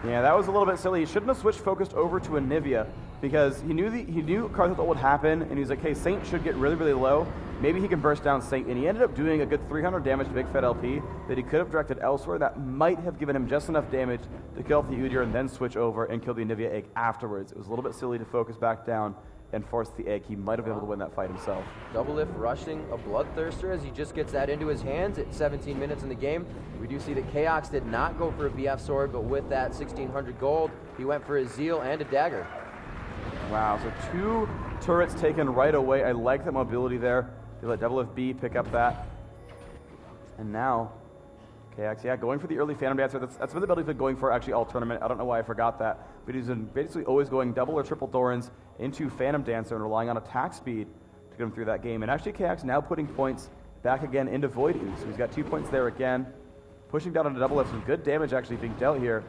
Yeah, that was a little bit silly. He shouldn't have switched focused over to Anivia because he knew Karthus ult would happen, and he was like, hey, Saint should get really, really low. Maybe he can burst down Saint, and he ended up doing a good 300 damage to Big Fat LP that he could have directed elsewhere. That might have given him just enough damage to kill off the Udyr and then switch over and kill the Anivia egg afterwards. It was a little bit silly to focus back down and force the egg. He might have been able to win that fight himself. Doublelift rushing a Bloodthirster as he just gets that into his hands at 17 minutes in the game. We do see that Chaos did not go for a BF sword, but with that 1,600 gold, he went for a Zeal and a dagger. Wow, so 2 turrets taken right away. I like that mobility there. They let Doublelift B pick up that. And now, KX, yeah, going for the early Phantom Dancer. That's what the ability he's been going for actually all tournament. I don't know why I forgot that. But he's been basically always going double or triple Thorns into Phantom Dancer and relying on attack speed to get him through that game. And actually, KX now putting points back again into Void Ooze. So he's got 2 points there again. Pushing down on a Doublelift. Some good damage actually being dealt here.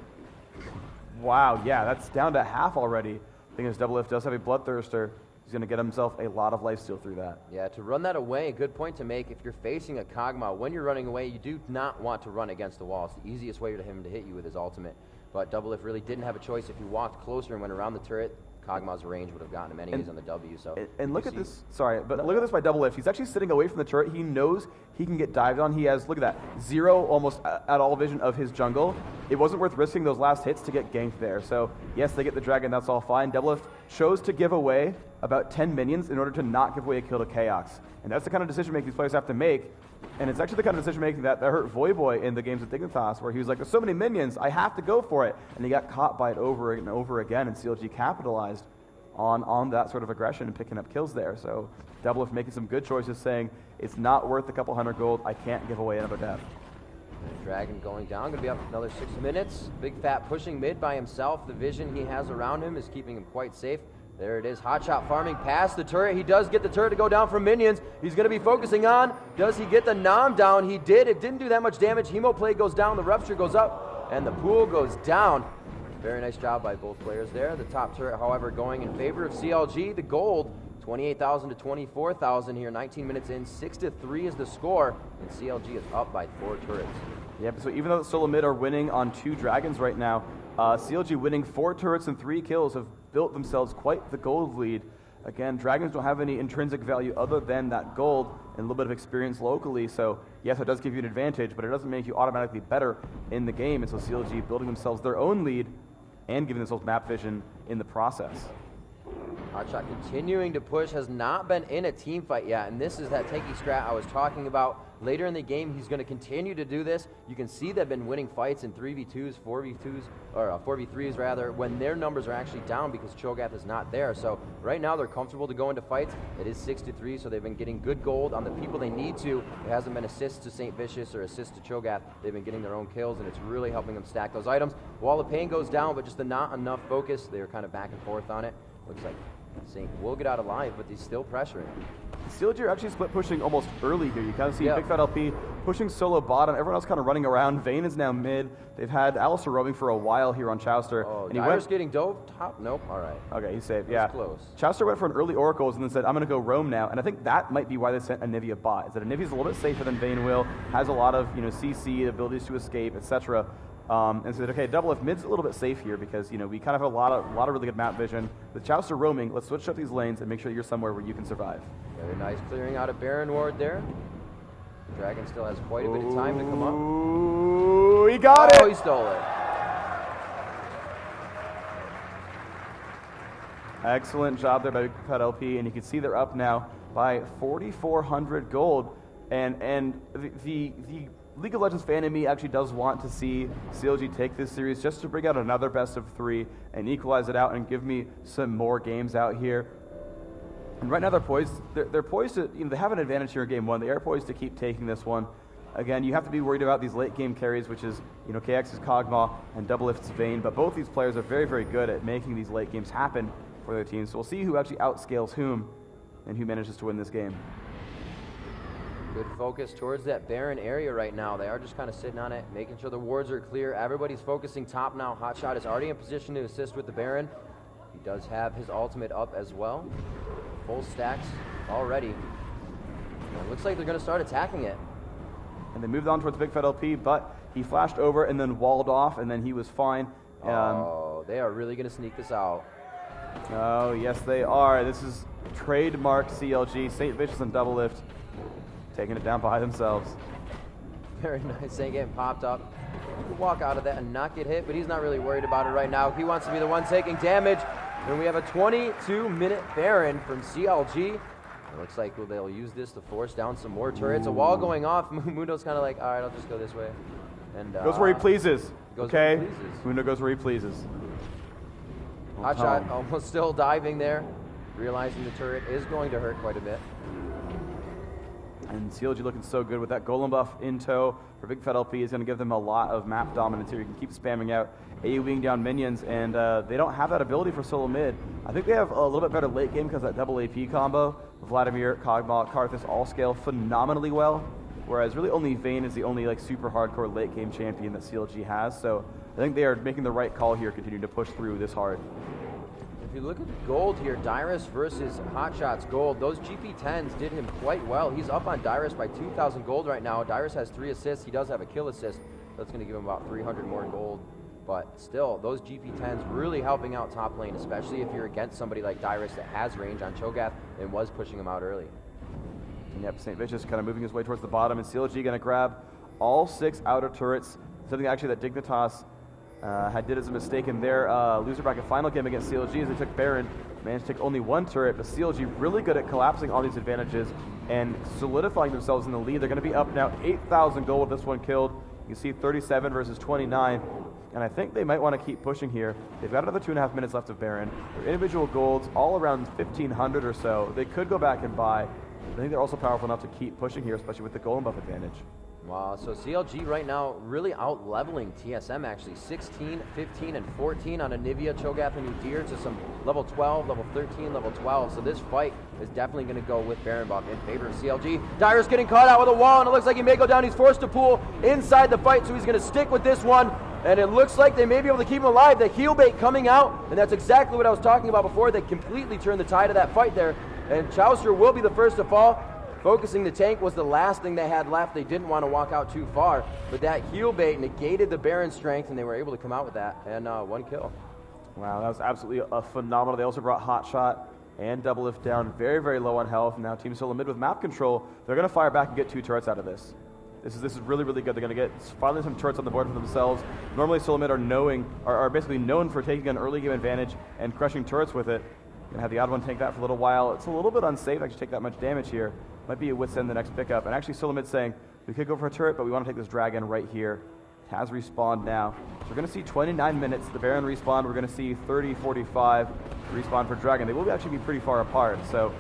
Wow, yeah, that's down to half already. I think his Doublelift does have a Bloodthirster. He's going to get himself a lot of lifesteal through that. Yeah, to run that away, a good point to make. If you're facing a Kog'Maw, when you're running away, you do not want to run against the wall. It's the easiest way for him to hit you with his ultimate. But Doublelift really didn't have a choice. If he walked closer and went around the turret, Kog'Maw's range would have gotten him anyways on the W. So and look at this. Sorry, but look at this by Doublelift. He's actually sitting away from the turret. He knows he can get dived on. He has, look at that, 0 almost at all vision of his jungle. It wasn't worth risking those last hits to get ganked there. So yes, they get the dragon. That's all fine. Doublelift chose to give away about 10 minions in order to not give away a kill to Chaos. And that's the kind of decision making these players have to make. And it's actually the kind of decision making that hurt Voyboy in the games of Dignitas, where he was like, there's so many minions, I have to go for it. And he got caught by it over and over again, and CLG capitalized on that sort of aggression and picking up kills there. So Doublelift making some good choices, saying it's not worth a couple hundred gold, I can't give away another death. Dragon going down, going to be up another 6 minutes. Big Fat pushing mid by himself. The vision he has around him is keeping him quite safe. There it is, Hotshot farming past the turret. He does get the turret to go down from minions. He's going to be focusing on, does he get the Nom down? He did. It didn't do that much damage. Hemo play goes down, the Rupture goes up, and the pool goes down. Very nice job by both players there. The top turret, however, going in favor of CLG. The gold, 28,000 to 24,000 here, 19 minutes in. 6-3 is the score, and CLG is up by 4 turrets. Yep, so even though the solo mid are winning on 2 dragons right now, CLG winning 4 turrets and 3 kills have built themselves quite the gold lead. Again, dragons don't have any intrinsic value other than that gold and a little bit of experience locally, so yes, it does give you an advantage, but it doesn't make you automatically better in the game, and so CLG building themselves their own lead and giving themselves map vision in the process. Hotshot continuing to push, has not been in a team fight yet, and this is that tanky strat I was talking about. Later in the game, he's going to continue to do this. You can see they've been winning fights in 3v2s, 4v2s, or 4v3s rather, when their numbers are actually down because Cho'Gath is not there. So right now they're comfortable to go into fights. It is 6-3, so they've been getting good gold on the people they need to. It hasn't been assists to St. Vicious or assists to Cho'Gath. They've been getting their own kills, and it's really helping them stack those items. Wall of Pain goes down, but just the not enough focus. They're kind of back and forth on it. Looks like Saint will get out alive, but he's still pressuring. CLG are actually split pushing almost early here. You kind of see Big Fat LP pushing solo bottom. Everyone else kind of running around. Vayne is now mid. They've had Alistair roaming for a while here on Chowster. Oh, and he went getting dove top. Nope. All right. Okay, he's safe. Yeah. Close. Chowster went for an early Oracles and then said, I'm going to go roam now. And I think that might be why they sent Anivia bot. Is that Anivia's a little bit safer than Vayne will, has a lot of CC, abilities to escape, etc. And said, okay, Doublelift mid's a little bit safe here because we kind of have a lot of really good map vision. With Chowster roaming, let's switch up these lanes and make sure you're somewhere where you can survive. Very nice clearing out of Baron Ward there. Dragon still has quite a bit of time to come up. Ooh, he got it! Oh, he stole it. Excellent job there by Big Fat LP, and you can see they're up now by 4,400 gold. And the League of Legends fan in me actually does want to see CLG take this series just to bring out another best of 3 and equalize it out and give me some more games out here. And right now they're poised. They're poised to. They have an advantage here in game 1. They are poised to keep taking this one. Again, you have to be worried about these late game carries, which is KX's Kog'Maw and Doublelift's Vayne. But both these players are very, very good at making these late games happen for their teams. So we'll see who actually outscales whom and who manages to win this game. Good focus towards that Baron area right now. They are just kind of sitting on it, making sure the wards are clear. Everybody's focusing top now. Hotshot is already in position to assist with the Baron. He does have his ultimate up as well. Full stacks already. And it looks like they're going to start attacking it. And they moved on towards Big Fat LP, but he flashed over and then walled off, and then he was fine. Oh, they are really going to sneak this out. Oh, yes, they are. This is trademark CLG, St. Vicious and Doublelift, taking it down by themselves. Very nice. Saint getting popped up. He can walk out of that and not get hit, but he's not really worried about it right now. He wants to be the one taking damage. And we have a 22-minute Baron from CLG. It looks like they'll use this to force down some more turrets. A wall going off. Mundo's kind of like, all right, I'll just go this way. And goes where he pleases. Goes okay? where he pleases. Mundo goes where he pleases. Hotshot almost still diving there, realizing the turret is going to hurt quite a bit. And CLG looking so good with that Golem buff in tow for Big Fat LP is going to give them a lot of map dominance here. You can keep spamming out AoEing down minions, and they don't have that ability for solo mid. I think they have a little bit better late game because that double AP combo, Vladimir, Kog'Maw, Karthus all scale phenomenally well, whereas really only Vayne is the only super hardcore late game champion that CLG has. So I think they are making the right call here, continuing to push through this hard. you look at the gold here, Dyrus versus Hotshot's gold, those GP10s did him quite well. He's up on Dyrus by 2,000 gold right now. Dyrus has 3 assists. He does have a kill assist. That's going to give him about 300 more gold. But still, those GP10s really helping out top lane, especially if you're against somebody like Dyrus that has range on Cho'Gath and was pushing him out early. Yep, St. Vicious kind of moving his way towards the bottom, and CLG going to grab all 6 outer turrets. Something actually that Dignitas did as a mistake in their loser bracket final game against CLG as they took Baron. Managed to take only 1 turret, but CLG really good at collapsing all these advantages and solidifying themselves in the lead. They're going to be up now 8,000 gold with this one killed. You can see 37 versus 29. And I think they might want to keep pushing here. They've got another 2.5 minutes left of Baron. Their individual golds all around 1,500 or so. They could go back and buy. I think they're also powerful enough to keep pushing here, especially with the golem buff advantage. Wow, so CLG right now really out-leveling TSM actually. 16, 15, and 14 on Anivia, Cho'Gath, and Udyr to some level 12, level 13, level 12. So this fight is definitely going to go with Baron buff in favor of CLG. Dyrus getting caught out with a wall, and it looks like he may go down. He's forced to pull inside the fight, so he's going to stick with this one. And it looks like they may be able to keep him alive. The heel bait coming out, and that's exactly what I was talking about before. They completely turned the tide of that fight there. And Chaucer will be the first to fall. Focusing the tank was the last thing they had left. They didn't want to walk out too far, but that heel bait negated the Baron strength, and they were able to come out with that, and 1 kill. Wow, that was absolutely a phenomenal. They also brought Hotshot and Double Lift down very, very low on health. Now Team Solo mid with map control. They're going to fire back and get 2 turrets out of this. This is really, really good. They're going to get finally some turrets on the board for themselves. Normally Solo mid are basically known for taking an early game advantage and crushing turrets with it. Going to have the odd one tank that for a little while. It's a little bit unsafe to actually take that much damage here. Might be a wit's end the next pickup. And actually Solo mid saying, we could go for a turret, but we want to take this dragon right here. It has respawned now. So we're going to see 29 minutes. The Baron respawn. We're going to see 30, 45 respawn for dragon. They will actually be pretty far apart. So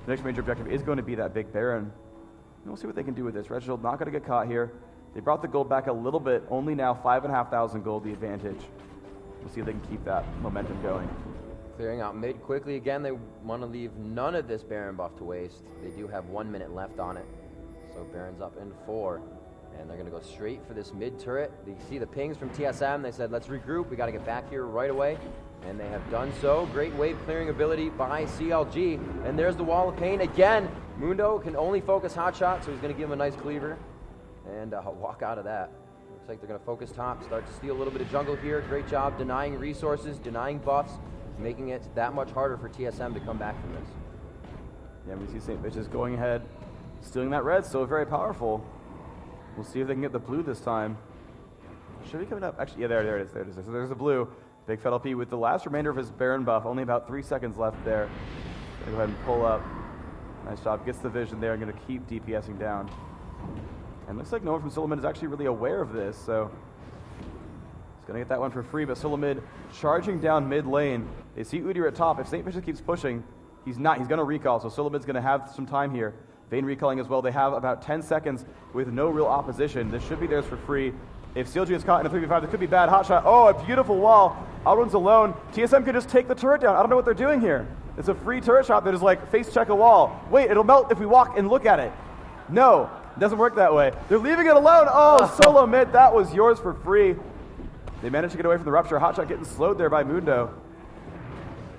the next major objective is going to be that big Baron. And we'll see what they can do with this. Reginald not going to get caught here. They brought the gold back a little bit. Only now 5,500 gold, the advantage. We'll see if they can keep that momentum going. Clearing out mid quickly again. They want to leave none of this Baron buff to waste. They do have 1 minute left on it. So Baron's up in 4. And they're going to go straight for this mid turret. You see the pings from TSM. They said, let's regroup. We got to get back here right away. And they have done so. Great wave clearing ability by CLG. And there's the wall of pain again. Mundo can only focus Hotshot, so he's going to give him a nice cleaver and walk out of that. Looks like they're going to focus top, start to steal a little bit of jungle here. Great job denying resources, denying buffs, making it that much harder for TSM to come back from this. Yeah, we see St. Vicious going ahead, stealing that red, so very powerful. We'll see if they can get the blue this time. Should be coming up. Actually, yeah, there it is. So there's the blue. Big Fed LP with the last remainder of his Baron buff. Only about 3 seconds left there. Go ahead and pull up. Nice job. Gets the vision there and going to keep DPSing down. And looks like no one from Solomid is actually really aware of this, so he's going to get that one for free. But Solomid charging down mid lane. They see Udyr at top. If St. Vicious keeps pushing, he's not. He's going to recall, so Solomid's going to have some time here. Vayne recalling as well. They have about 10 seconds with no real opposition. This should be theirs for free. If CLG is caught in a 3v5, this could be bad. Hotshot. Oh, a beautiful wall. Alrun's alone. TSM could just take the turret down. I don't know what they're doing here. It's a free turret shot that is like face check a wall. Wait, it'll melt if we walk and look at it. No, it doesn't work that way. They're leaving it alone. Oh, solo mid. That was yours for free. They managed to get away from the rupture. Hotshot getting slowed there by Mundo.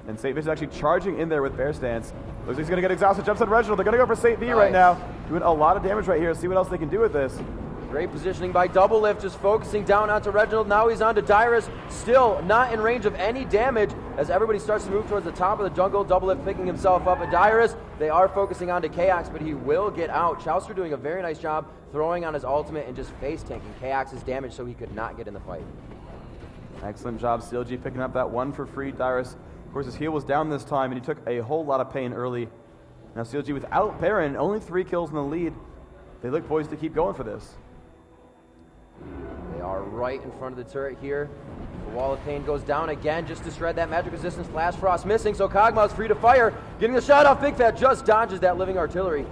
And St. Vicious actually charging in there with Bear Stance. Looks like he's going to get exhausted. Jumps on Reginald. They're going to go for St. V right now. Doing a lot of damage right here. See what else they can do with this. Great positioning by Double Lift, just focusing down onto Reginald. Now he's on to Dyrus, still not in range of any damage as everybody starts to move towards the top of the jungle. Double Lift picking himself up. At Dyrus, they are focusing onto Kaox, but he will get out. Chaucer doing a very nice job throwing on his ultimate and just face tanking Kaox's damage so he could not get in the fight. Excellent job, CLG picking up that one for free. Dyrus, of course, his heal was down this time, and he took a whole lot of pain early. Now CLG without Baron, only 3 kills in the lead. They look poised to keep going for this. They are right in front of the turret here. The wall of pain goes down again just to shred that magic resistance. Flash Frost missing, so Kog'Maw's free to fire. Getting the shot off. Big Fat just dodges that living artillery.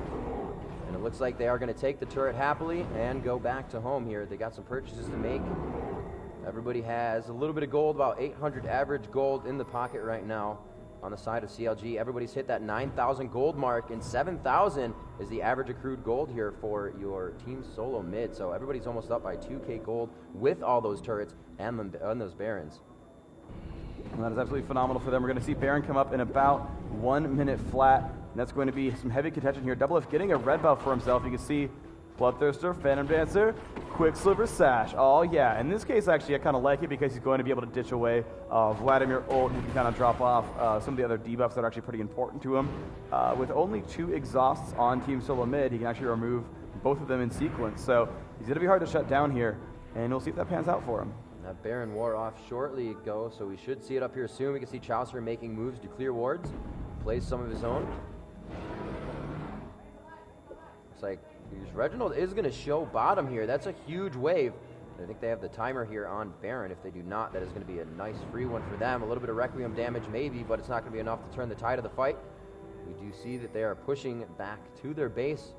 And it looks like they are going to take the turret happily and go back to home here. They got some purchases to make. Everybody has a little bit of gold, about 800 average gold in the pocket right now on the side of CLG. Everybody's hit that 9,000 gold mark, and 7,000 is the average accrued gold here for your team solo mid. So everybody's almost up by 2k gold with all those turrets and those barons. And that is absolutely phenomenal for them. We're going to see Baron come up in about 1 minute flat. And that's going to be some heavy contention here. Double F getting a red buff for himself. You can see Bloodthirster, Phantom Dancer, Quicksilver Sash. Oh yeah, in this case actually I kind of like it because he's going to be able to ditch away Vladimir ult. He can kind of drop off some of the other debuffs that are actually pretty important to him. With only 2 exhausts on Team Solo mid, he can actually remove both of them in sequence. So he's going to be hard to shut down here, and we'll see if that pans out for him. That Baron wore off shortly ago, so we should see it up here soon. We can see Chaucer making moves to clear wards, plays some of his own. Looks like Reginald is going to show bottom here. That's a huge wave. I think they have the timer here on Baron. If they do not, that is going to be a nice free one for them. A little bit of Requiem damage maybe, but it's not going to be enough to turn the tide of the fight. We do see that they are pushing back to their base.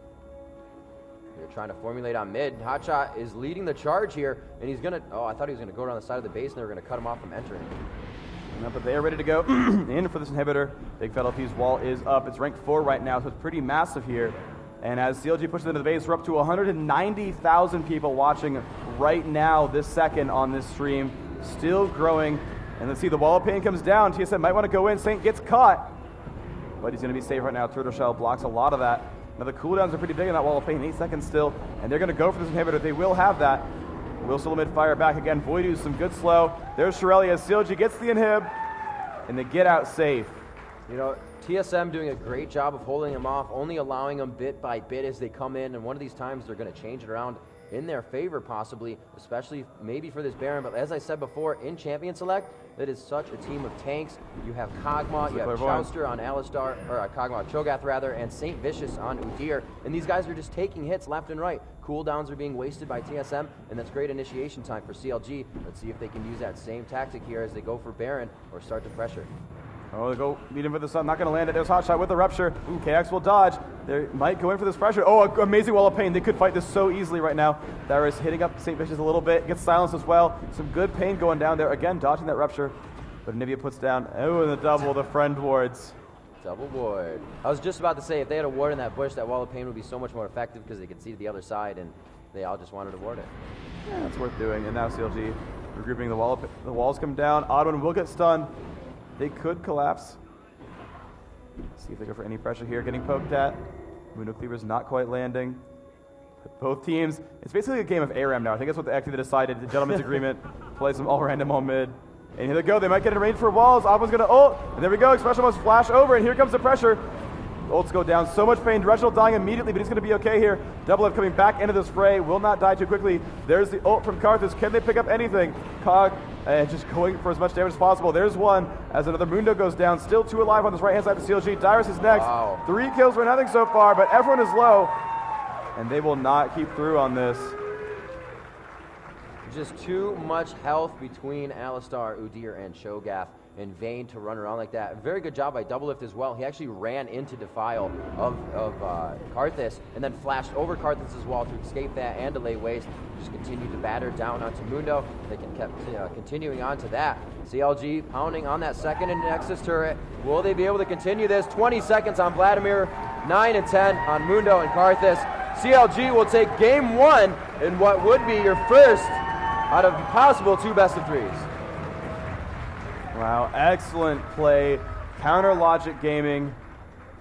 They're trying to formulate on mid. Hotshot is leading the charge here, and he's going to... Oh, I thought he was going to go around the side of the base, and they were going to cut him off from entering. No, but they are ready to go in for this inhibitor. Big Fat LP's wall is up. It's ranked 4 right now, so it's pretty massive here. And as CLG pushes into the base, we're up to 190,000 people watching right now, this second on this stream. Still growing. And let's see, the wall of pain comes down. TSM might want to go in. Saint gets caught. But he's going to be safe right now. Turtle Shell blocks a lot of that. Now the cooldowns are pretty big on that wall of pain. 8 seconds still. And they're going to go for this inhibitor. They will have that. Will Solo mid fire back again. Voidoo's some good slow. There's Shirelli as CLG gets the inhib. And they get out safe. You know, TSM doing a great job of holding them off, only allowing them bit by bit as they come in, and one of these times they're going to change it around in their favor possibly, especially maybe for this Baron. But as I said before, in Champion Select, it is such a team of tanks. You have Kog'Maw, you have Chauster on Alistar, or Kog'Maw, Cho'Gath rather, and Saint Vicious on Udyr, and these guys are just taking hits left and right. Cooldowns are being wasted by TSM, and that's great initiation time for CLG. Let's see if they can use that same tactic here as they go for Baron or start to pressure. Oh, they go meet him for the sun. Not going to land it. There's Hotshot with the Rupture. Ooh, KX will dodge. They might go in for this pressure. Oh, amazing wall of pain. They could fight this so easily right now. Dyrus hitting up St. Vicious a little bit. Gets silenced as well. Some good pain going down there. Again, dodging that Rupture. But Nivea puts down. Oh, and the double, the friend wards. Double ward. I was just about to say, if they had a ward in that bush, that wall of pain would be so much more effective because they could see to the other side, and they all just wanted to ward it. Yeah, that's worth doing. And now CLG regrouping the wall. The walls come down. Oddwin will get stunned. They could collapse. See if they go for any pressure here. Getting poked at. Mundo Cleaver's not quite landing. But both teams, it's basically a game of ARAM now. I think that's what they decided. The gentleman's agreement. Play some all random, all mid. And here they go. They might get in range for walls. Oddwin's going to ult. And there we go. Expression must flash over. And here comes the pressure. Ults go down. So much pain. Reginald dying immediately, but he's going to be okay here. Double F coming back into the spray. Will not die too quickly. There's the ult from Karthus. Can they pick up anything? Cog just going for as much damage as possible. There's one as another Mundo goes down. Still 2 alive on this right-hand side of CLG. Dyrus is next. Wow. 3 kills for nothing so far, but everyone is low. And they will not keep through on this. Just too much health between Alistar, Udyr, and Cho'Gath in vain to run around like that. Very good job by Doublelift as well. He actually ran into Defile of Karthus and then flashed over Karthus' wall to escape that and delay waste. Just continued to batter down onto Mundo. They can keep continuing on to that. CLG pounding on that second and Nexus turret. Will they be able to continue this? 20 seconds on Vladimir, 9 and 10 on Mundo and Karthus. CLG will take game 1 in what would be your first out of possible 2 best-of-3s. Wow, excellent play. Counter Logic Gaming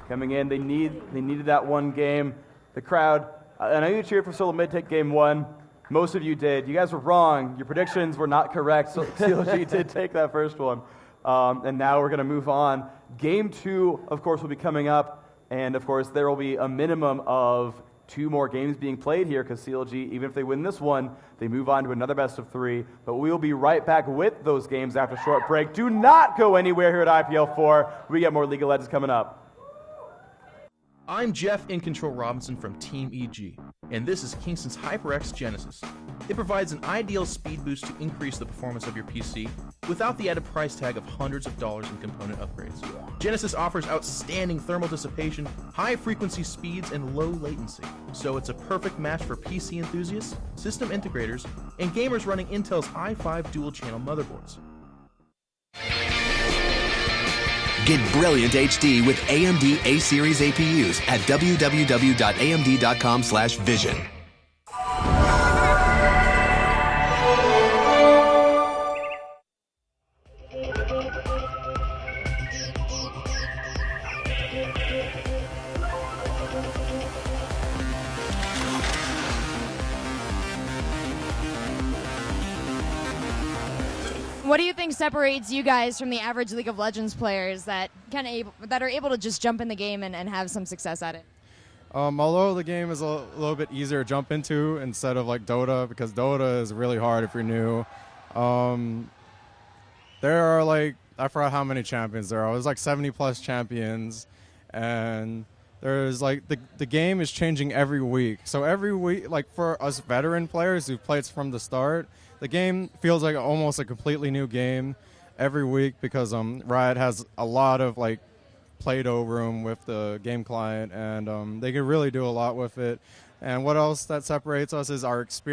coming in. They needed that one game. The crowd, I know you cheered for Solo mid take game 1. Most of you did. You guys were wrong. Your predictions were not correct. So CLG did take that first one. And now we're going to move on. Game 2, of course, will be coming up. And, of course, there will be a minimum of 2 more games being played here because CLG, even if they win this one, they move on to another best-of-3. But we will be right back with those games after a short break. Do not go anywhere here at IPL4. We got more League of Legends coming up. I'm Jeff In Control Robinson from Team EG, and this is Kingston's HyperX Genesis. It provides an ideal speed boost to increase the performance of your PC without the added price tag of hundreds of dollars in component upgrades. Genesis offers outstanding thermal dissipation, high frequency speeds, and low latency, so it's a perfect match for PC enthusiasts, system integrators, and gamers running Intel's i5 dual-channel motherboards. Get brilliant HD with AMD A-Series APUs at www.amd.com/vision. What do you think separates you guys from the average League of Legends players that are able to just jump in the game and have some success at it? Although the game is a little bit easier to jump into instead of like Dota, because Dota is really hard if you're new. There are like, I forgot how many champions there are. There's like 70 plus champions, and there's like the game is changing every week. So every week, like for us veteran players who've played from the start, the game feels like almost a completely new game every week, because Riot has a lot of like Play-Doh room with the game client, and they can really do a lot with it. And what else that separates us is our experience.